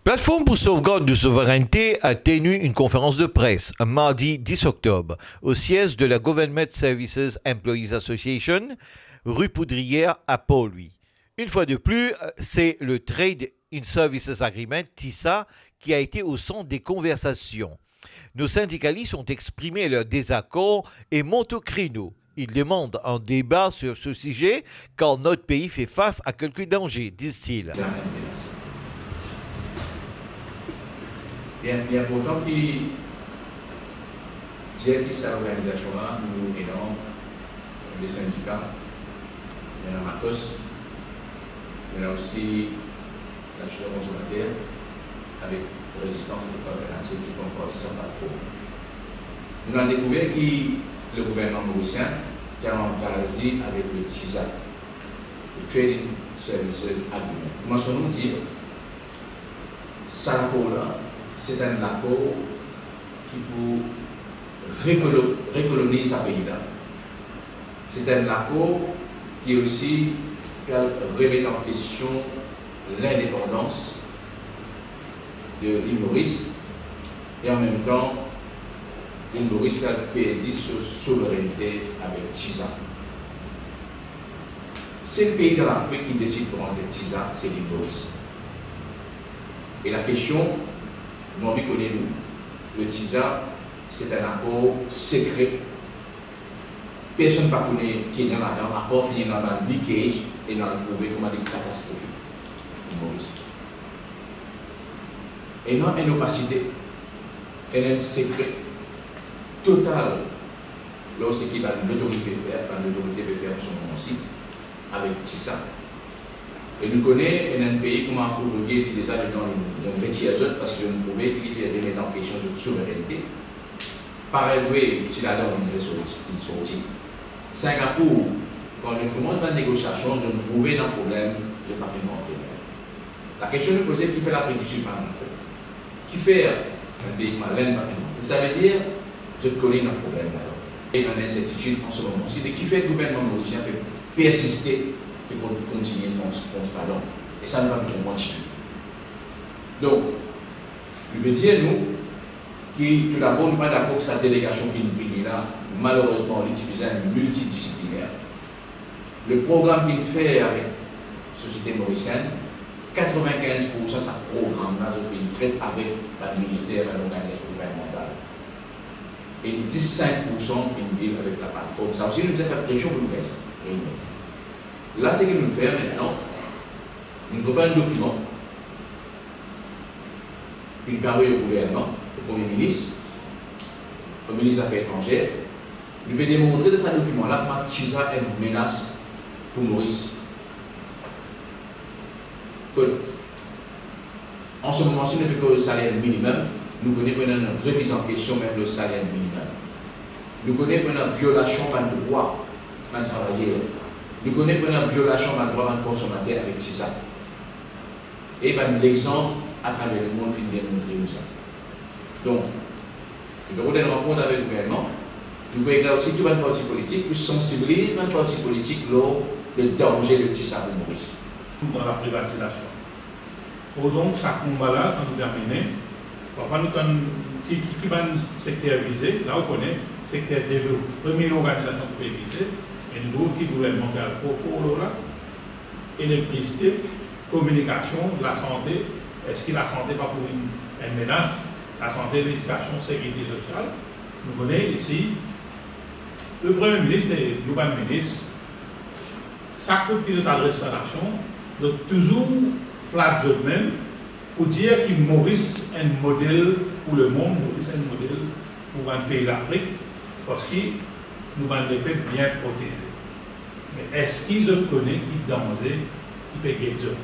Plateforme pour sauvegarde de souveraineté a tenu une conférence de presse mardi 10 octobre au siège de la Government Services Employees Association, rue Poudrière à Port-Louis. Une fois de plus, c'est le Trade in Services Agreement, TISA, qui a été au centre des conversations. Nos syndicalistes ont exprimé leur désaccord et montent au créneau. Ils demandent un débat sur ce sujet car notre pays fait face à quelques dangers, disent-ils. Il est important que dire que cette organisation-là, nous aidons les syndicats, il y en a Matos, il y en a aussi l'assurance consommateur avec résistance de coopérative qui font partie de ça par faux. Nous avons découvert que le gouvernement mauricien qui a engagé avec le TISA, le Trading Services Agreement. Nous mentionnons dire ça là. C'est un accord qui pour recoloniser ce pays-là. C'est un accord qui aussi remet en question l'indépendance de l'île Maurice et en même temps l'île Maurice qui a perdu sa souveraineté avec TISA. C'est le pays de l'Afrique qui décide de prendre TISA, c'est l'île Maurice. Et la question, nous connaissons, le TISA, c'est un accord secret. Personne ne connaît qui est là-dedans, à part finir dans le leakage et dans le prouver comment des catastrophes en Maurice. Et non, une opacité, un secret total lorsqu'il va l'autorité peut faire son nom aussi, avec TISA. Et nous connaissons un pays comment on peut utiliser ça dans une métier parce que nous pouvons remettre en question sur souveraineté. Paraguay, si la donne une sortie. Singapour, quand je commence la négociation, je me trouvais dans le problème, je n'ai pas fait mon problème. La question de poser qui fait l'Afrique du Sud par exemple. Qui fait un pays malin par exemple. Ça veut dire, je connais un problème d'abord. Et une incertitude en ce moment. C'est qui fait le gouvernement mauricien peut persister et pour continuer à faire pardon. Et ça ne va plus continuer. Donc, je veux dire, nous, qui tout d'abord, nous ne sommes pas d'accord que cette délégation qui nous finit là, malheureusement, on utilise un multidisciplinaire. Le programme qu'il fait avec la société mauricienne, 95% de ce programme-là, je traite avec le ministère et l'organisation gouvernementale. Et 15% finit avec la plateforme. Ça aussi, nous avons fait pression pour nous faire ça. Là, ce que nous faisons maintenant, nous prenons un document qui nous permet au gouvernement, au Premier ministre, au ministre des Affaires étrangères, nous pouvons démontrer de ce document-là comment TISA est une menace pour Maurice. En ce moment-ci, nous n'avons que le salaire minimum, nous connaissons une remise en question même le salaire minimum. Nous connaissons une violation d'un droit d'un travailleur. Nous connaissons une violation d'un droit d'un consommateur avec TISA. Et l'exemple à travers le monde finit de montrer nous ça. Donc, nous avons une rencontre avec le gouvernement. Nous voyons aussi tout un parti politique, nous sensibilisons un parti politique lors du danger de TISA pour Maurice. Dans la privatisation. Donc, ça combat-là, quand nous terminons, parfois nous avons un secteur visé, là on connaît, secteur développé, première organisation de pays visé. Et nous avons qui gouvernement qui a le là, électricité, communication, la santé. Est-ce que la santé n'est pas pour une menace? La santé, l'éducation, sécurité sociale. Nous connaissons ici le Premier ministre et le Nouveau ministre. Ça coûte qui est adresse à la nation. Donc toujours flat job même pour dire que Maurice est un modèle pour le monde, Maurice est un modèle pour un pays d'Afrique, parce que nous avons des peuples bien protégés. Mais est-ce qu'ils connaissent qui danger qui peut gagner?